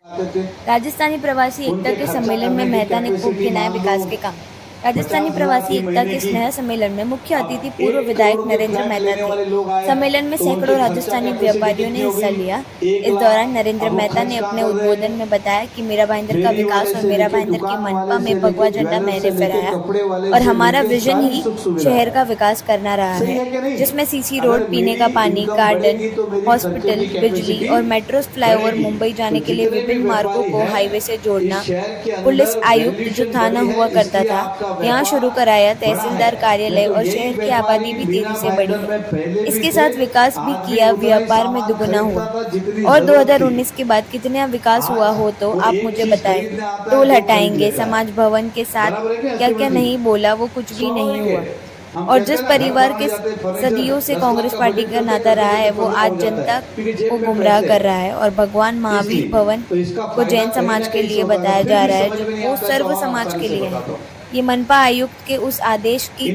राजस्थानी प्रवासी एकता के सम्मेलन में मेहता ने खूब गिनाए विकास के काम। राजस्थानी प्रवासी एकता के स्नेह सम्मेलन में मुख्य अतिथि पूर्व विधायक नरेंद्र मेहता थे। सम्मेलन में सैकड़ों राजस्थानी व्यापारियों ने हिस्सा लिया। इस दौरान नरेंद्र मेहता ने अपने उद्बोधन में बताया कि मीरा भाईंदर का विकास और मीरा भाईंदर की मनपा में भगवा झंडा मैंने फहराया और हमारा विजन ही शहर का विकास करना रहा है, जिसमें सीसी रोड, पीने का पानी, गार्डन, हॉस्पिटल, बिजली और मेट्रो फ्लाईओवर, मुंबई जाने के लिए विभिन्न मार्गों को हाईवे से जोड़ना, पुलिस आयुक्त जो थाना हुआ करता था यहाँ शुरू कराया, तहसीलदार कार्यालय और शहर की आबादी भी तेजी से बढ़ी है। इसके साथ विकास भी किया, व्यापार में दुगुना हुआ। और 2019 के बाद कितना विकास हुआ हो तो आप मुझे बताएं। टोल हटाएंगे, समाज भवन के साथ क्या क्या नहीं बोला, वो कुछ भी नहीं हुआ। और जिस परिवार के सदियों से कांग्रेस पार्टी का नाता रहा है वो आज जनता को गुमराह कर रहा है और भगवान महावीर भवन को जैन समाज के लिए बताया जा रहा है, जो वो सर्व समाज के लिए है। ये मनपा आयुक्त के उस आदेश की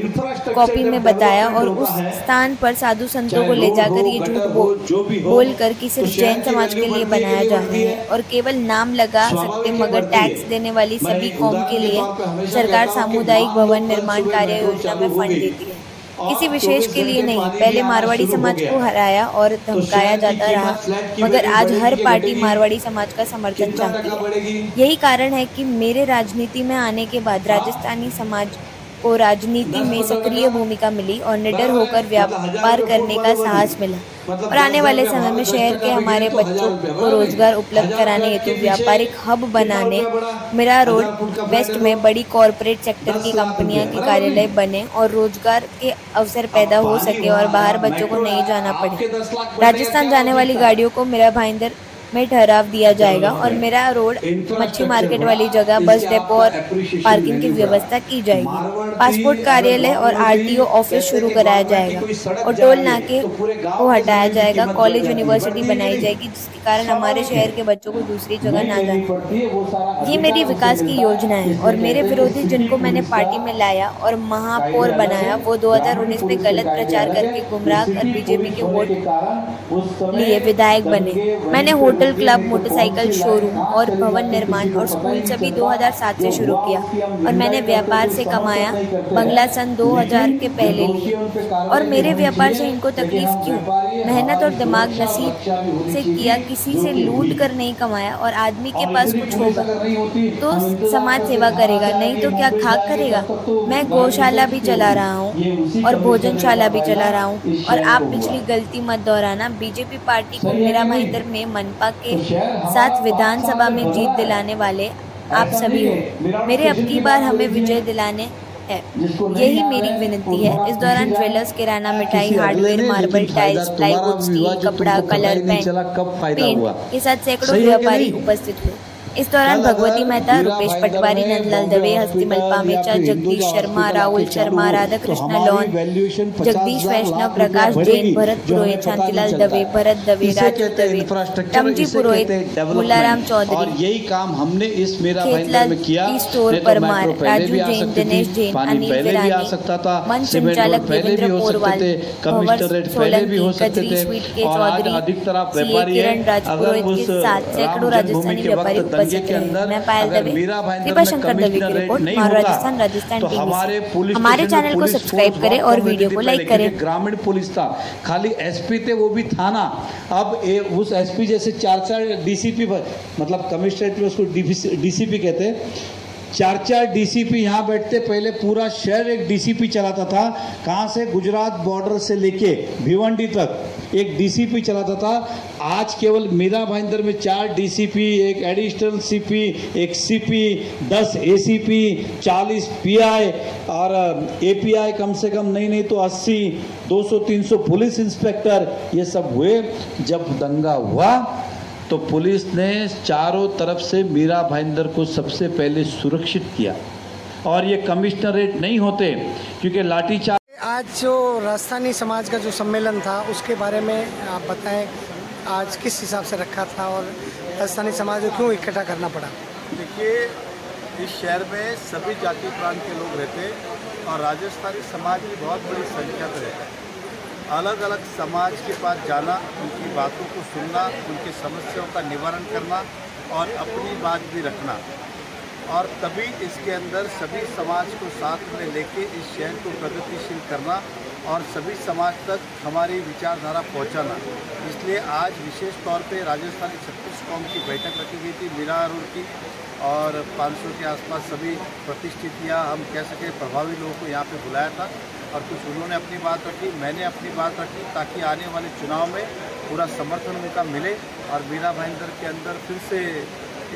कॉपी में बताया और उस स्थान पर साधु संतों को ले जाकर ये झूठ बोलकर कि सिर्फ जैन समाज के लिए बनाया जा रहा है और केवल नाम लगा सकते, मगर टैक्स देने वाली सभी कौम के लिए सरकार सामुदायिक भवन निर्माण कार्य योजना में फंड देती है, किसी विशेष के लिए नहीं। पहले मारवाड़ी समाज को हराया और धमकाया जाता रहा, मगर आज हर पार्टी मारवाड़ी समाज का समर्थन चाहती है। यही कारण है कि मेरे राजनीति में आने के बाद राजस्थानी समाज को राजनीति में सक्रिय भूमिका मिली और निडर होकर व्यापार करने का साहस मिला और आने वाले समय में शहर के हमारे बच्चों को रोजगार उपलब्ध कराने हेतु व्यापारिक हब बनाने, मीरा रोड वेस्ट में बड़ी कॉरपोरेट सेक्टर की कंपनियां की कार्यालय बने और रोजगार के अवसर पैदा हो सके और बाहर बच्चों को नहीं जाना पड़े। राजस्थान जाने वाली गाड़ियों को मीरा भाईंदर में ठहराव दिया जाएगा और मीरा रोड मच्छी मार्केट वाली जगह बस डिपो और पार्किंग की व्यवस्था की जाएगी। पासपोर्ट कार्यालय और आरटीओ ऑफिस शुरू कराया जाएगा और टोल नाके को हटाया जाएगा। कॉलेज यूनिवर्सिटी बनाई जाएगी जिसके कारण हमारे शहर के बच्चों को दूसरी जगह ना जाना पड़े। ये मेरी विकास की योजना है और मेरे विरोधी जिनको मैंने पार्टी में लाया और महापौर बनाया वो 2019 में गलत प्रचार करके गुमराह कर बीजेपी के वोट लिए विधायक बने। मैंने होटल, क्लब, मोटरसाइकिल शोरूम और भवन निर्माण और स्कूल सभी 2007 से शुरू किया और मैंने व्यापार से कमाया। बंगला सन 2000 के पहले लिए और मेरे व्यापार से इनको तकलीफ क्यों? मेहनत और दिमाग नसीब से किया, किसी से लूट कर नहीं कमाया। और आदमी के पास कुछ होगा तो समाज सेवा करेगा, नहीं तो क्या खाक करेगा। मैं गौशाला भी चला रहा हूँ और भोजनशाला भी चला रहा हूँ और आप पिछली गलती मत दोहराना। बीजेपी पार्टी को मीरा भाईंदर में मनपा के साथ विधानसभा में जीत दिलाने वाले आप सभी हो। मेरे अब की बार हमें विजय दिलाने है, यही मेरी विनती है। इस दौरान ज्वेलर्स, किराना, मिठाई, hardware, marble, tiles, plywood, steel, कपड़ा, कलर, पेंट के साथ सैकड़ों व्यापारी उपस्थित हुए। इस दौरान भगवती मेहता, रुपेश पटवारी, नंदलाल दवे, हस्तिमल पामेचा, जगदीश शर्मा, राहुल शर्मा, राधा कृष्ण लॉन, जगदीश वैष्णव, प्रकाश जैन, भरत पुरोहित, शांतिलाल दवे, भरत दवे, राजू दवे, टमजी पुरोहित, मुल्लाराम चौधरी, यही काम हमने इस मेरा भाईंदर में किया। स्टोर परमार, राजू जैन, दिनेश जैन, अनिल विरानी, मंच संचालक देवेंद्र पोरवाल, भंवर सोलंकी, कजरी स्वीट के चौधरी, किरण राजपुरोहित के साथ सैकड़ों राजस्थानी व्यापारी मैं पायल दवे, कृपा शंकर दवे की रिपोर्ट, राजस्थान टीवी। हमारे चैनल को सब्सक्राइब करें और वीडियो को लाइक करें। ग्रामीण पुलिस था, खाली एसपी थे वो भी थाना। अब उस एसपी जैसे 4 डीसीपी, मतलब कमिश्नरेट में उसको डीसीपी कहते हैं, 4 डीसीपी यहाँ बैठते। पहले पूरा शहर एक डीसीपी चलाता था। कहाँ से? गुजरात बॉर्डर से लेके भिवंडी तक एक डीसीपी चलाता था। आज केवल मीरा भाईंदर में 4 डीसीपी, एक एडिशनल सीपी, एक सीपी, 10 एसीपी, 40 पीआई और एपीआई कम से कम नहीं तो 80, 200-300 पुलिस इंस्पेक्टर, ये सब हुए। जब दंगा हुआ तो पुलिस ने चारों तरफ से मीरा भाईंदर को सबसे पहले सुरक्षित किया और ये कमिश्नरेट नहीं होते क्योंकि लाठीचार्ज। आज जो राजस्थानी समाज का जो सम्मेलन था उसके बारे में आप बताएं, आज किस हिसाब से रखा था और राजस्थानी समाज को क्यों इकट्ठा करना पड़ा? देखिए, इस शहर में सभी जाति प्रांत के लोग रहते हैं और राजस्थानी समाज की बहुत बड़ी संख्या में रहता है। अलग अलग समाज के पास जाना, उनकी बातों को सुनना, उनकी समस्याओं का निवारण करना और अपनी बात भी रखना, और तभी इसके अंदर सभी समाज को साथ में लेके इस शहर को प्रगतिशील करना और सभी समाज तक हमारी विचारधारा पहुंचाना। इसलिए आज विशेष तौर पे राजस्थानी छत्तीस कौम की बैठक रखी गई थी मीरा रोड की, और 500 के आसपास सभी प्रतिष्ठित या हम कह सकें प्रभावी लोगों को यहाँ पे बुलाया था, और कुछ उन्होंने अपनी बात रखी, मैंने अपनी बात रखी, ताकि आने वाले चुनाव में पूरा समर्थन उनका मिले और मीरा भाईंदर के अंदर फिर से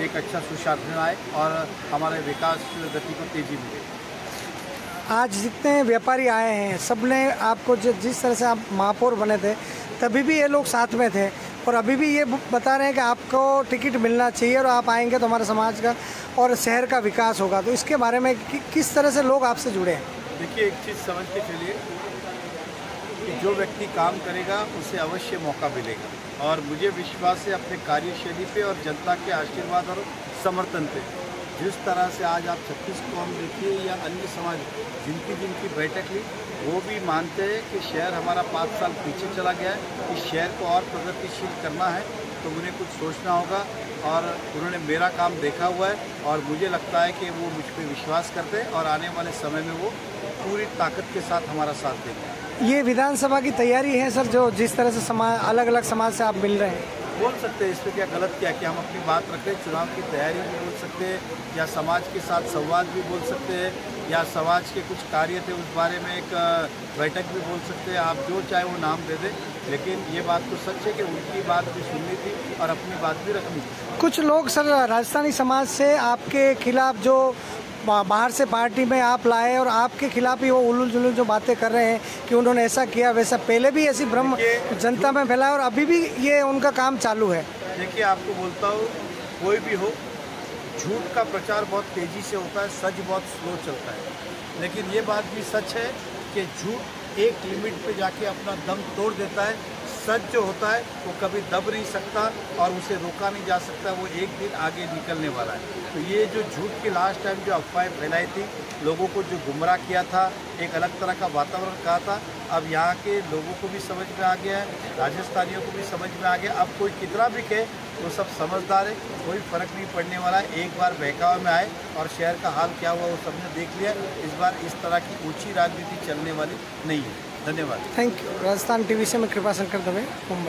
एक अच्छा सुशासन आए और हमारे विकास गति को तेजी मिले। आज जितने व्यापारी आए हैं सब ने आपको जिस तरह से आप महापौर बने थे तभी भी ये लोग साथ में थे, और अभी भी ये बता रहे हैं कि आपको टिकट मिलना चाहिए और आप आएंगे तो हमारे समाज का और शहर का विकास होगा। तो इसके बारे में किस तरह से लोग आपसे जुड़े हैं? देखिए, एक चीज़ समझ के चलिए कि जो व्यक्ति काम करेगा उसे अवश्य मौका मिलेगा, और मुझे विश्वास है अपने कार्यशैली पे और जनता के आशीर्वाद और समर्थन पे। जिस तरह से आज आप छत्तीस कौम देखिए या अन्य समाज जिनकी बैठक ली, वो भी मानते हैं कि शहर हमारा 5 साल पीछे चला गया है, इस शहर को और प्रगतिशील करना है, तो उन्हें कुछ सोचना होगा। और उन्होंने मेरा काम देखा हुआ है और मुझे लगता है कि वो मुझ पर विश्वास करते हैं और आने वाले समय में वो पूरी ताकत के साथ हमारा साथ देंगे। ये विधानसभा की तैयारी है सर, जो जिस तरह से समाज अलग अलग समाज से आप मिल रहे हैं, बोल सकते हैं इस पर क्या गलत क्या कि हम अपनी बात रखें, चुनाव की तैयारी भी बोल सकते हैं, या समाज के साथ संवाद भी बोल सकते हैं, या समाज के कुछ कार्य थे उस बारे में एक बैठक भी बोल सकते हैं। आप जो चाहे वो नाम दे दें, लेकिन ये बात तो सच है कि उनकी बात भी सुननी थी और अपनी बात भी रखनी थी। कुछ लोग सर राजस्थानी समाज से आपके खिलाफ जो बाहर से पार्टी में आप लाए और आपके खिलाफ ही वो उलूल जुलूल जो बातें कर रहे हैं कि उन्होंने ऐसा किया वैसा, पहले भी ऐसी भ्रम जनता में फैलाया और अभी भी ये उनका काम चालू है। देखिए, आपको बोलता हूँ, कोई भी हो, झूठ का प्रचार बहुत तेज़ी से होता है, सच बहुत स्लो चलता है। लेकिन ये बात भी सच है कि झूठ एक लिमिट पे जाके अपना दम तोड़ देता है, सच जो होता है वो कभी दब नहीं सकता और उसे रोका नहीं जा सकता, वो एक दिन आगे निकलने वाला है। तो ये जो झूठ की लास्ट टाइम जो अफवाहें फैलाई थी, लोगों को जो गुमराह किया था, एक अलग तरह का वातावरण कहा था, अब यहाँ के लोगों को भी समझ में आ गया है, राजस्थानियों को भी समझ में आ गया। अब कोई कितना भी कहे, वो सब समझदार है, कोई फ़र्क नहीं पड़ने वाला है। एक बार बहकावे में आए और शहर का हाल क्या हुआ वो सबने देख लिया। इस बार इस तरह की ऊंची राजनीति चलने वाली नहीं है। धन्यवाद। Thank you. राजस्थान टीवी से मैं कृपाशंकर दवे, मुंबई।